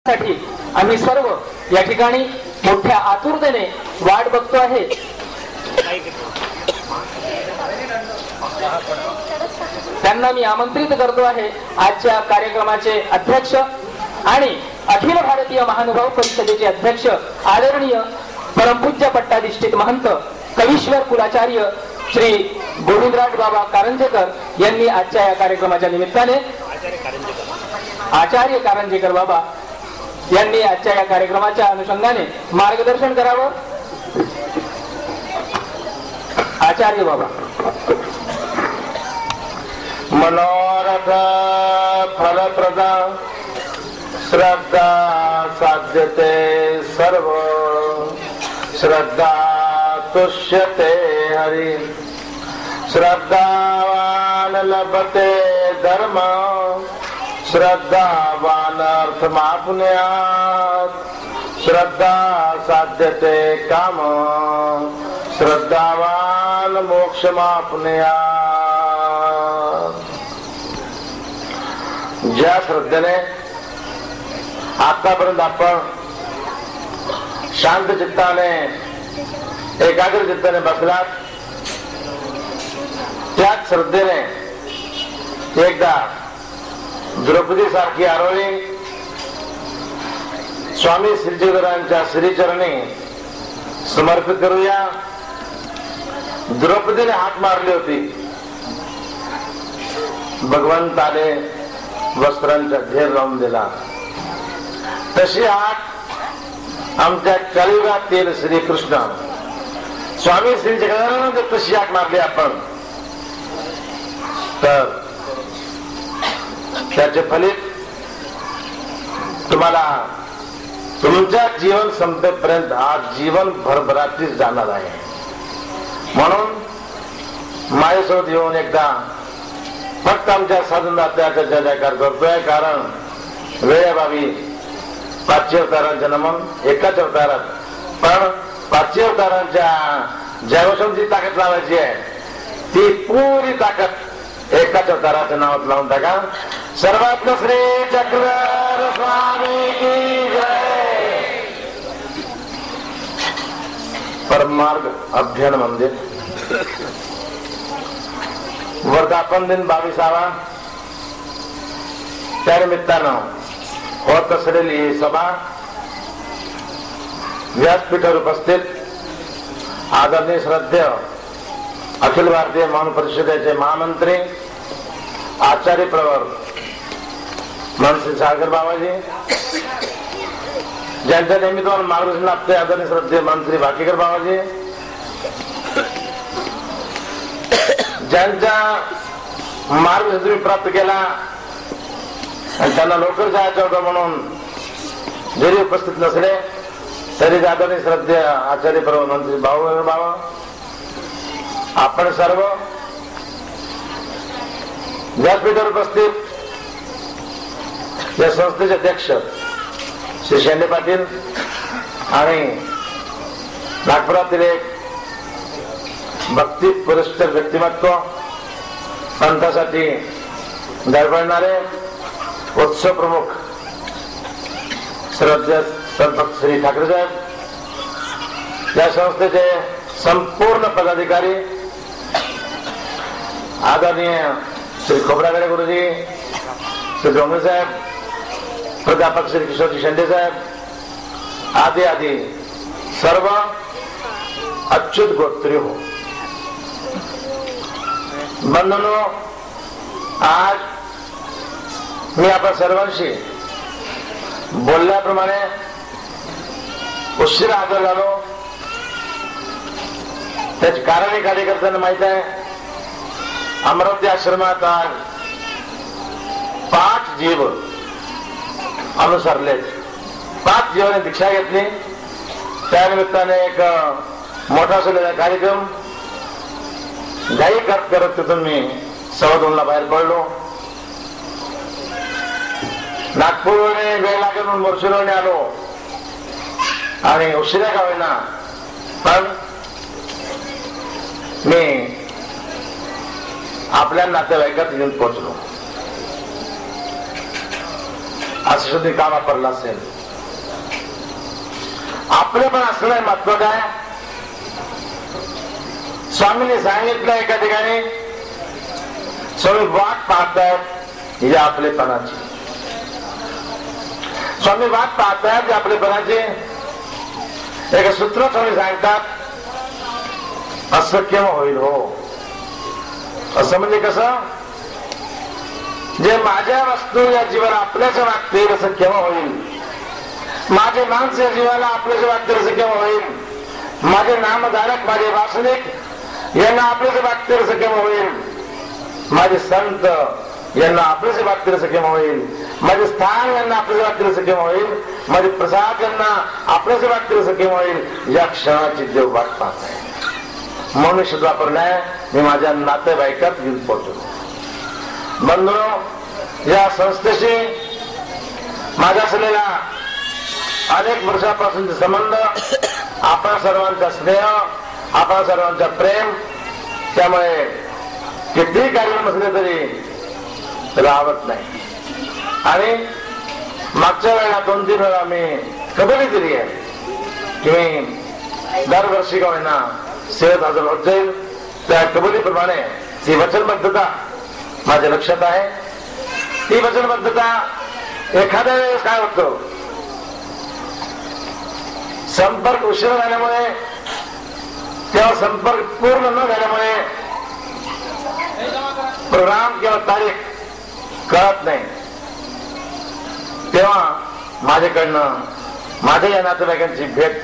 साठी आम्ही सर्व या ठिकाणी मोठ्या आतुरतेने वाट बघतो आहे. त्यांना मी आमंत्रित करतो आहे. आजच्या कार्यक्रमाचे अध्यक्ष आणि अखिल भारतीय महानुभाव परिषदेचे अध्यक्ष आदरणीय परमपूज्य पट्टाधिष्ठित महंत कवीश्वर कुलाचार्य श्री गोविंदराज बाबा कारंजेकर यांनी आजच्या या कार्यक्रमाच्या निमित्ताने आचार्य कारंजेकर बाबा यांनी आजच्या या कार्यक्रमाच्या अनुषंगाने मार्गदर्शन करावं. आचार्य बाबा. मनोरथ फलप्रदा श्रद्धा साध्यते सर्व श्रद्धा तुष्यते हरि श्रद्धावान लभते धर्म श्रद्धावान अर्थमाप्नुयात् श्रद्धा साध्यते काम श्रद्धावान मोक्षमाप्नुयात्. ज्या श्रद्धेने आतापर्यंत आपण शांत चित्ताने एकाग्र चित्ताने बसलात, त्याच श्रद्धेने एकदा द्रौपदी सारखी आरोळी स्वामी श्रीजीवरायांच्या श्रीचरणी समर्पित करूया. द्रौपदीने हात मारली होती, भगवंताने वस्त्रांचा ढेर लावून दिला. तशी हात आमच्या कलियुगातील श्रीकृष्ण स्वामी श्रीजीवरायांना जर तशी हात मारली आपण तर त्याचे फलित तुम्हाला तुमच्या जीवन संपेपर्यंत आज जीवन भरभराटीत जाणार आहे. म्हणून माझ्यासोबत येऊन एकदा फक्त आमच्या साधनात्याचा जय जयकार करतोय. कारण वेळेबाबी 5 अवतारांचे नमन एकाच अवतारात, पण 5 अवतारांच्या जयवशमची ताकद लावायची आहे. ती पुरी ताकद एकाच अवताराच्या नावात लावून टाका. सर्वात्म श्री चक्रधर स्वामी की जय. परमार्ग अध्ययन मंदिर वर्धापन दिन 22वा, त्या निमित्तानं होत असलेली ही सभा व्यासपीठावर उपस्थित आदरणीय श्रद्धेय अखिल भारतीय महान परिषदेचे महामंत्री आचार्य प्रवर मनसी सागर बाबाजी, ज्यांच्या निमित्तानं मार्गदर्शन लाभते आदरणीय श्रद्धेय मंत्री भाकीकर बाबाजी, ज्यांच्या मार्गदर्शन तुम्ही प्राप्त केला आणि त्यांना लवकर जायचं होतं म्हणून जरी उपस्थित नसले तरी आदरणीय श्रद्धेय आचार्य प्रवर मंत्री भाऊ बाबा, आपण सर्व व्यासपीठावर उपस्थित या संस्थेचे अध्यक्ष श्री शेंडे पाटील आणि नागपुरातील एक भक्ती पुरस्कृत व्यक्तिमत्व, पंथासाठी धडपडणारे उत्सव प्रमुख श्रद्धेय संत श्री ठाकरे साहेब, या संस्थेचे संपूर्ण पदाधिकारी आदरणीय श्री खोबरागडे गुरुजी, श्री डोंगरे साहेब, प्राध्यापक श्री किशोरजी शेंडे साहेब आदि आदि सर्व अच्युत गोत्री हो. बंधनो, आज मी आपण सर्वांशी बोलल्याप्रमाणे उशिरा हजर झालो. त्याची कारण कार्यकर्त्यांना माहित आहे. अमरावती आश्रमात आज 5 जीव अनुसरले, 5 जीवांनी दीक्षा घेतली. त्यानिमित्ताने एक मोठा असलेला कार्यक्रम घाई करत करत तिथून मी 2:15 बाहेर पडलो. नागपूरने वेळ लागेल म्हणून मोर्शीरोने आलो आणि उशिरा का होईना पण मी आपल्या नातेवाईकात येऊन पोहोचलो. असं शब्द का वापरला असेल. आपले पण असणं महत्व काय. स्वामींनी सांगितलं एका ठिकाणी, स्वामी वाट पाहतायत या आपलेपणाची. स्वामी वाट पाहतायत या आपलेपणाची. एक सूत्र स्वामी सांगतात, असं केव्हा होईल हो. असं म्हणजे कसं, जे माझ्या वस्तू या जीवाला आपल्याच वागतील असं केव्हा होईल. माझे माणस या जीवाला आपल्याच वागतील असं केव्हा होईल. माझे नामधारक, माझे वासनिक यांना आपल्याच वागतील असं केव्हा होईल. माझे संत यांना आपल्याच वागतील असं केव्हा होईल. माझे स्थान यांना आपल्याच वागतील असं केव्हा होईल. माझे प्रसाद यांना आपल्याच वागतील असं केव्हा होईल. या क्षणाची देव वाट पाहत आहे. म्हणून शब्द वापरलाय, मी माझ्या नातेवाईकात घेऊन पोहोचलो. बंधुनो, या संस्थेशी माझा असलेला अनेक वर्षापासूनचे संबंध, आपण सर्वांचा स्नेह, आपण सर्वांचा प्रेम, त्यामुळे किती कार्यक्रम असले तरी राहत नाही. आणि मागच्या वेळेला 2-3 वेळा मी कबुली दिली आहे की दरवर्षी का होईना सेवेत हजर होत जाईल. त्या कबुलीप्रमाणे ती वचनबद्धता माझ्या लक्षात आहे. ती वचनबद्धता एखाद्या वेळेस काय होतं, संपर्क उशीर झाल्यामुळे किंवा संपर्क पूर्ण न झाल्यामुळे प्रोग्राम किंवा तारीख कळत नाही. तेव्हा माझ्याकडनं माझ्या या नातेवाईकांची भेट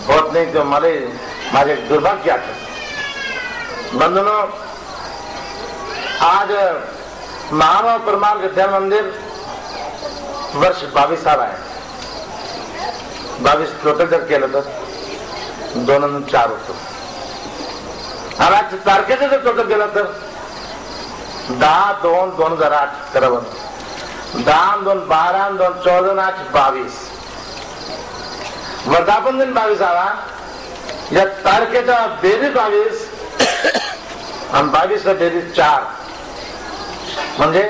होत नाही, तेव्हा मला माझे दुर्भाग्य आठवत. बंधुनो, आज महामानव परमार्थ विद्या मंदिर वर्ष 22 आहे. 22 टोटल जर केलं तर 2004 होतं. आणि आज तारखेचं जर टोटल केलं तर 10/2/2008 करावं. 10/2/12/2014 22 वर्धापन दिन 22 आला. या तारखेचा बेरीज 22 आणि 22 बेरीज 4, म्हणजे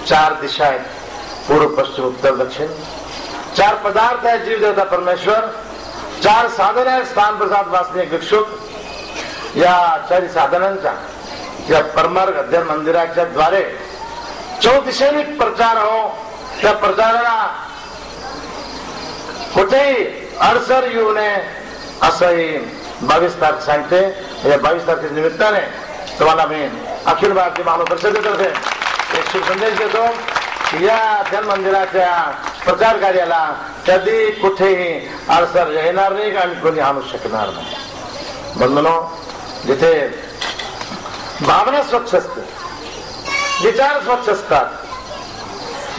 4 दिशा आहेत, पूर्व पश्चिम उत्तर दक्षिण. 4 पदार्थ आहेत, जीव देवता परमेश्वर. 4 साधन आहेत, स्थान प्रसाद वासने भिक्षुक. या 4 साधनांचा या परमार्थ अध्ययन मंदिराच्या द्वारे चौदिशेने प्रचार हो. त्या प्रचाराला कुठेही अडसर येऊ नये असंही 22 तारीख सांगते. या 22 तारखेच्या निमित्ताने तुम्हाला मी अखिल भारतीय मानव परिषदेतर्फे एक शुभ संदेश देतो. या अध्ययन मंदिराच्या प्रचार कार्याला कधी कुठेही अडसर येणार नाही आणि कोणी आणू शकणार नाही. बंधुनो, जिथे भावना स्वच्छ असते, विचार स्वच्छ असतात,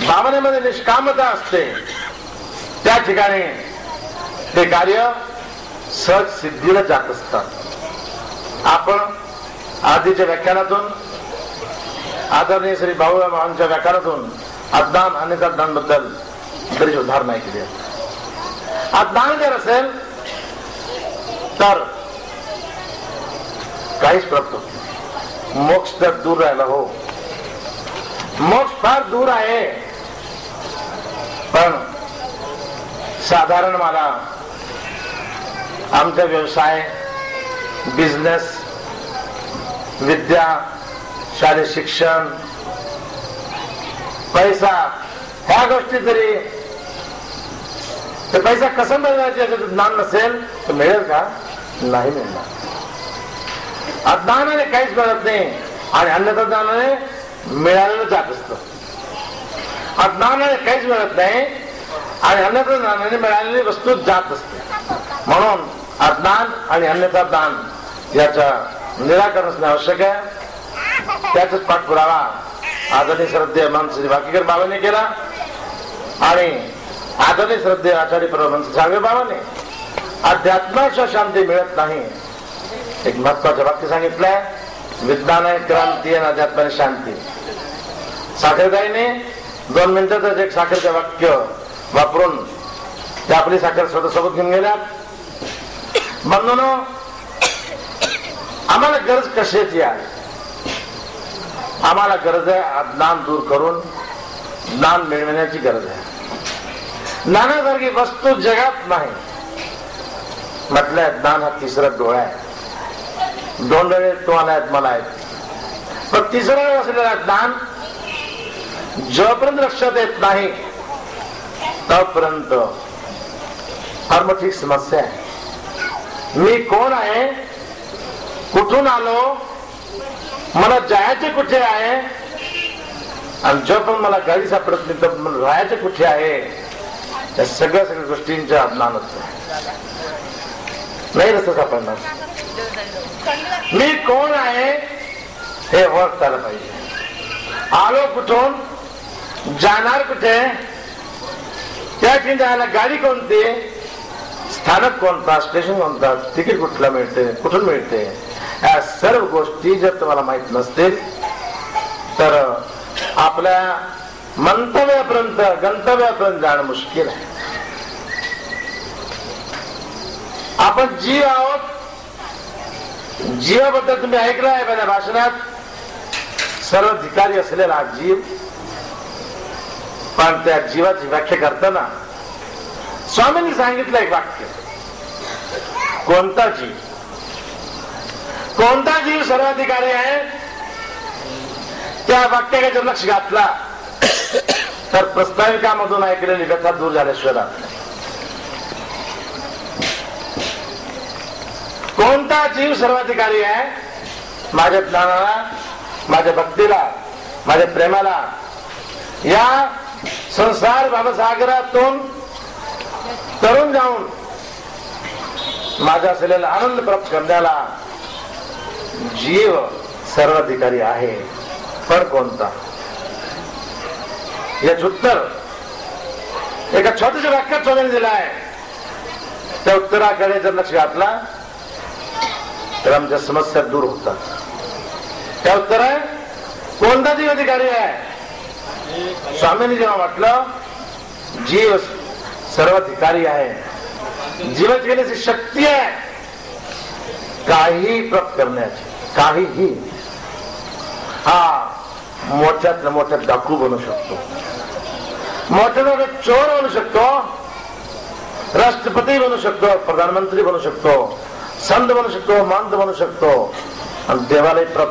भावनेमध्ये निष्कामता असते, त्या ठिकाणी ते कार्य सहज सिद्धीला जात असतात. आपण आधीच्या व्याख्यानातून, आदरणीय श्री भाऊराव महाराजांच्या व्याख्यानातून अज्ञान आणि अज्ञान बद्दल बरीच उदाहरणं ऐकली. अज्ञान जर असेल तर काहीच प्राप्त होत नाही. मोक्ष तर दूर राहिला हो. मोक्ष फार दूर आहे. पण साधारण मला आमचा व्यवसाय, बिझनेस, विद्या, शालेय शिक्षण, पैसा, ह्या गोष्टी जरी, तर पैसा कसा मिळवायचा याचं ज्ञान नसेल तर मिळेल का? नाही मिळणार. अज्ञानाने काहीच मिळत नाही आणि अन्यथा ज्ञानाने मिळालेलं जात असतं. अज्ञानाने काहीच मिळत नाही आणि अन्यथा ज्ञानाने मिळालेली वस्तू जात असते. म्हणून अज्ञान आणि अन्यथा ज्ञान याचा निराकरण असणे आवश्यक आहे. त्याचाच पाठपुरावा आदरणीय श्रद्धेय महंत श्री वाकीकर बाबांनी केला आणि आदरणीय श्रद्धेय आचार्य परमहंस साळवे बाबांनी अध्यात्माच्या शांती मिळत नाही एक महत्वाचं वाक्य सांगितलंय. विज्ञान आहे क्रांती आणि अध्यात्माने शांती. साखरताईने 2 मिनिटातच एक साखरचं वाक्य वापरून ते आपली साखर स्वतः सोबत घेऊन गेल्या. बंधुनो, आम्हाला गरज कशाची आहे? आम्हाला गरज आहे अज्ञान दूर करून ज्ञान मिळवण्याची गरज आहे. ज्ञानासारखी वस्तू जगात नाही. म्हटलंय ज्ञान हा तिसरा डोळा आहे. दोन डोळे तुम्हाला आहेत, मला आहेत, पण तिसरा असलेला ज्ञान जोपर्यंत लक्षात येत नाही तोपर्यंत फार मोठी समस्या आहे. मी कोण आहे, कुठून आलो, मला जायचे कुठे आहे, आणि जोपर्यंत मला गाडी सापडत नाही तर मला राहायचे कुठे आहे, या सगळ्या गोष्टींच्या ज्ञानच नाही रस्ता सापडणार. मी कोण आहे हे ओळखता पाहिजे. आलो कुठून, जाणार कुठे, त्या ठिकाणी जायला गाडी कोणती, स्थानक कोणता, स्टेशन कोणता, तिकीट कुठला मिळते, कुठून मिळते, या सर्व गोष्टी जर तुम्हाला माहित नसतील तर आपल्या मंतव्यापर्यंत, गंतव्यापर्यंत जाणं मुश्किल आहे. आपण जीव आहोत. जीवाबद्दल तुम्ही ऐकलं आहे माझ्या भाषणात, सर्वाधिकारी असलेला जीव. पण त्या जीवाची व्याख्या करताना स्वामींनी सांगितलं एक वाक्य, कोणता जीव, कोणता जीव सर्वाधिकारी आहे. त्या वाक्याकडे जर लक्ष घातला तर प्रस्ताविकामधून ऐकलेली व्यथा दूर झाल्याशिवाय राहत नाही. कोणता जीव सर्वाधिकारी आहे. माझ्या ज्ञानाला, माझ्या भक्तीला, माझ्या प्रेमाला, या संसार भावसागरातून तरुण जाऊन माझा असलेला आनंद प्राप्त करण्याला जीव सर्वाधिकारी आहे. पण कोणता, याच उत्तर एका छोट्याशा वाक्यात स्वामींनी दिलं आहे. त्या उत्तराकडे जर लक्ष घातला तर आमच्या समस्या दूर होतात. त्या उत्तर आहे, कोणता जीव अधिकारी आहे. स्वामींनी जेव्हा म्हटलं जीव सर्वाधिकारी आहे, जीवाची घेण्याची शक्ती आहे काही प्राप्त करण्याची, काहीही. हा मोठ्यात मोठ्यात डाकू बनू शकतो, मोठ्यात मोठा चोर बनू शकतो, राष्ट्रपती बनू शकतो, प्रधानमंत्री बनू शकतो, संत बनू शकतो, महंत बनू शकतो, आणि देवालाही प्राप्त